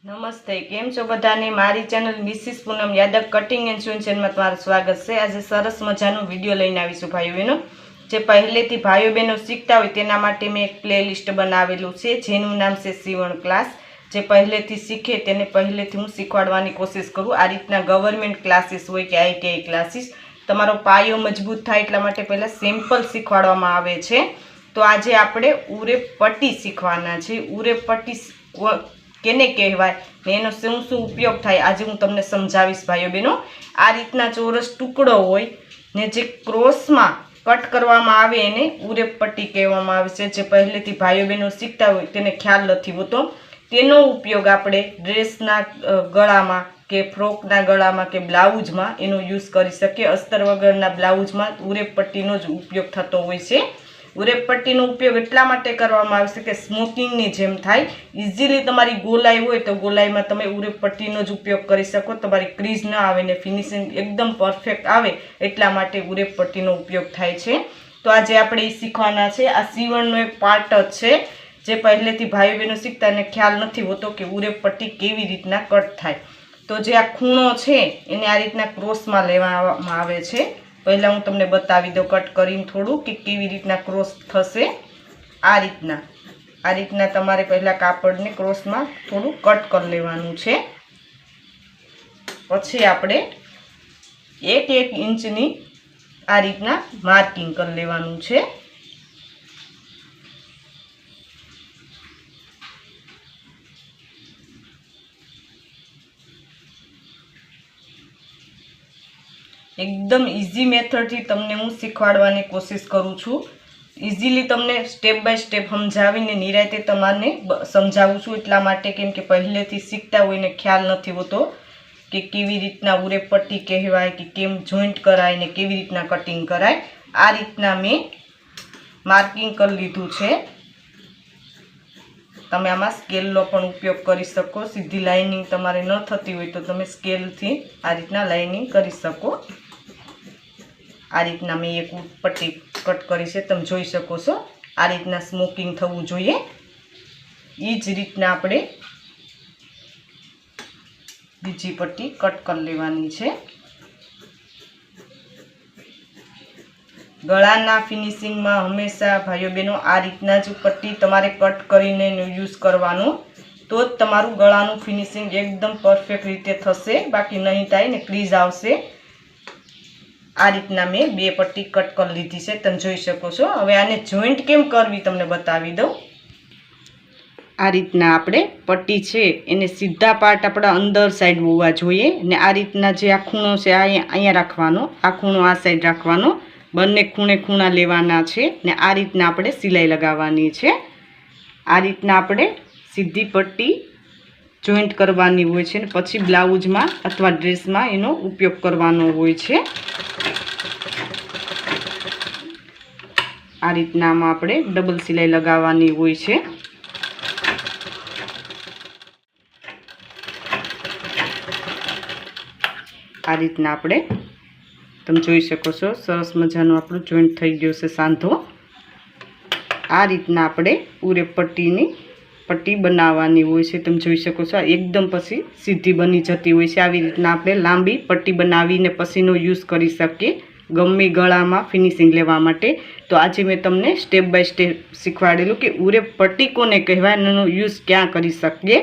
નમસ્તે, કેમ છો બધાને? મારી channel mrs Poonam Yadav cutting and સ્યુન્સનમાં તમારું સ્વાગત છે। આજે સરસ મજાનો વિડીયો લઈને આવીશું ભાઈઓ બહેનો। જે પહેલેથી ભાઈઓ બહેનો શીખતા હોય તેના માટે મેં એક પ્લેલિસ્ટ બનાવેલું છે જેનું નામ છે સીવણ ક્લાસ। જે પહેલેથી શીખે તેને પહેલેથી હું શીખવાડવાની કોશિશ કરું। આ રીતના ગવર્મેન્ટ ક્લાસીસ હોય કે ITI ક્લાસીસ, તમારો પાયો મજબૂત થાય એટલા માટે પહેલાં સિમ્પલ શીખવાડવામાં આવે છે। તો આજે આપણે ઉરે પટ્ટી શીખવાના છે। ઉરે પટ્ટી કેને કહેવાય ને એનો શું શું ઉપયોગ થાય આજે હું તમને સમજાવીશ ભાઈઓ બહેનો। આ રીતના ચોરસ ટુકડો હોય ને જે ક્રોસમાં કટ કરવામાં આવે એને ઉરે પટ્ટી કહેવામાં આવે છે। જે પહેલેથી ભાઈઓ બહેનો શીખતા હોય તેને ખ્યાલ નથી હોતો, તેનો ઉપયોગ આપણે ડ્રેસના ગળામાં કે ફ્રોકના ગળામાં કે બ્લાઉઝમાં એનો યુઝ કરી શકીએ। અસ્તર વગરના બ્લાઉઝમાં ઉરે પટ્ટીનો જ ઉપયોગ થતો હોય છે। ઉરે પટ્ટીનો ઉપયોગ એટલા માટે કરવામાં આવે છે કે સ્મોકિંગની જેમ થાય, ઇઝીલી તમારી ગોલાઈ હોય તો ગોલાઈમાં તમે ઉરે પટ્ટીનો જ ઉપયોગ કરી શકો, તમારી ક્રીઝ ન આવે ને ફિનિશિંગ એકદમ પરફેક્ટ આવે એટલા માટે ઉરે પટ્ટીનો ઉપયોગ થાય છે। તો આજે આપણે એ શીખવાના છે। આ સીવણનો એક પાર્ટ જ છે જે પહેલેથી ભાઈઓ બહેનો શીખતા એને ખ્યાલ નથી હોતો કે ઉરે પટ્ટી કેવી રીતના કટ થાય। તો જે આ ખૂણો છે એને આ રીતના ક્રોસમાં લેવામાં આવે છે। પહેલાં હું તમને બતાવી દઉં કટ કરીને થોડું કે કેવી રીતના ક્રોસ થશે। આ રીતના તમારે પહેલાં કાપડને ક્રોસમાં થોડું કટ કરી લેવાનું છે। પછી આપણે 1 ઇંચની આ રીતના માર્કિંગ કરી લેવાનું છે। એકદમ ઇઝી મેથડથી તમને હું શીખવાડવાની કોશિશ કરું છું। ઇઝીલી તમને સ્ટેપ બાય સ્ટેપ સમજાવીને નિરાતે તમારે સમજાવું છું એટલા માટે કેમ કે પહેલેથી શીખતા હોય ને ખ્યાલ નથી હોતો કે કેવી રીતના ઉરે પટ્ટી કહેવાય કે કેમ જોઈન્ટ કરાય ને કેવી રીતના કટિંગ કરાય। આ રીતના મેં માર્કિંગ કરી લીધું છે। તમે આમાં સ્કેલનો પણ ઉપયોગ કરી શકો। સીધી લાઇનિંગ તમારે ન થતી હોય તો તમે સ્કેલથી આ રીતના લાઇનિંગ કરી શકો। આ રીતના મેં એક પટ્ટી કટ કરી છે, તમે જોઈ શકો છો। આ રીતના સ્મોકિંગ થવું જોઈએ। એ જ રીતના આપણે બીજી પટ્ટી કટ કરી લેવાની છે। ગળાના ફિનિશિંગમાં હંમેશા ભાઈઓ બહેનો આ રીતના જ પટ્ટી તમારે કટ કરીને યુઝ કરવાનો, તો જ તમારું ગળાનું ફિનિશિંગ એકદમ પરફેક્ટ રીતે થશે, બાકી નહીં થાય ને ક્રીઝ આવશે। આ રીતના મેં 2 પટ્ટી કટ કરી લીધી છે, તમે જોઈ શકો છો। હવે આને જોઈન્ટ કેમ કરવી તમને બતાવી દઉં। આ રીતના આપણે પટ્ટી છે એને સીધા પાર્ટ આપણા અંદર સાઈડ હોવા જોઈએ ને આ રીતના જે આ ખૂણો છે અહીંયા રાખવાનો, આ ખૂણો આ સાઈડ રાખવાનો, બંને ખૂણે ખૂણા લેવાના છે ને આ રીતના આપણે સિલાઈ લગાવવાની છે। આ રીતના આપણે સીધી પટ્ટી જોઈન્ટ કરવાની હોય છે ને પછી બ્લાઉઝમાં અથવા ડ્રેસમાં એનો ઉપયોગ કરવાનો હોય છે। આ રીતના આમાં આપણે ડબલ સિલાઈ લગાવવાની હોય છે। આ રીતના આપણે તમે જોઈ શકો છો સરસ મજાનો આપણો જોઈન્ટ થઈ ગયો છે સાંધો। આ રીતના આપણે ઉરે પટ્ટીની પટ્ટી બનાવવાની હોય છે, તમે જોઈ શકો છો। એકદમ પછી સીધી બની જતી હોય છે। આવી રીતના આપણે લાંબી પટ્ટી બનાવીને પછીનો યુઝ કરી શકીએ ગમે ગળામાં ફિનિશિંગ લેવા માટે। તો આજે મેં તમને સ્ટેપ બાય સ્ટેપ શીખવાડેલું કે ઉરે પટ્ટી કોને કહેવાય એનો યુઝ ક્યાં કરી શકીએ।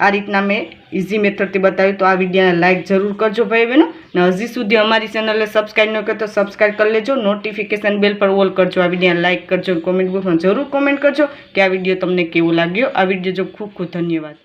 આ રીતના મેં ઇઝી મેથડથી બતાવ્યું। તો આ વિડીયોને લાઇક જરૂર કરજો ભાઈ બહેનો, ને હજી સુધી અમારી ચેનલને સબસ્ક્રાઈબ ન કરો તો સબસ્ક્રાઈબ કરી લેજો, નોટિફિકેશન બેલ પર ઓલ કરજો। આ વિડીયોને લાઇક કરજો, કોમેન્ટ બોક્સમાં જરૂર કોમેન્ટ કરજો કે આ વિડીયો તમને કેવો લાગ્યો। આ વિડીયો જો ખૂબ ખૂબ ધન્યવાદ।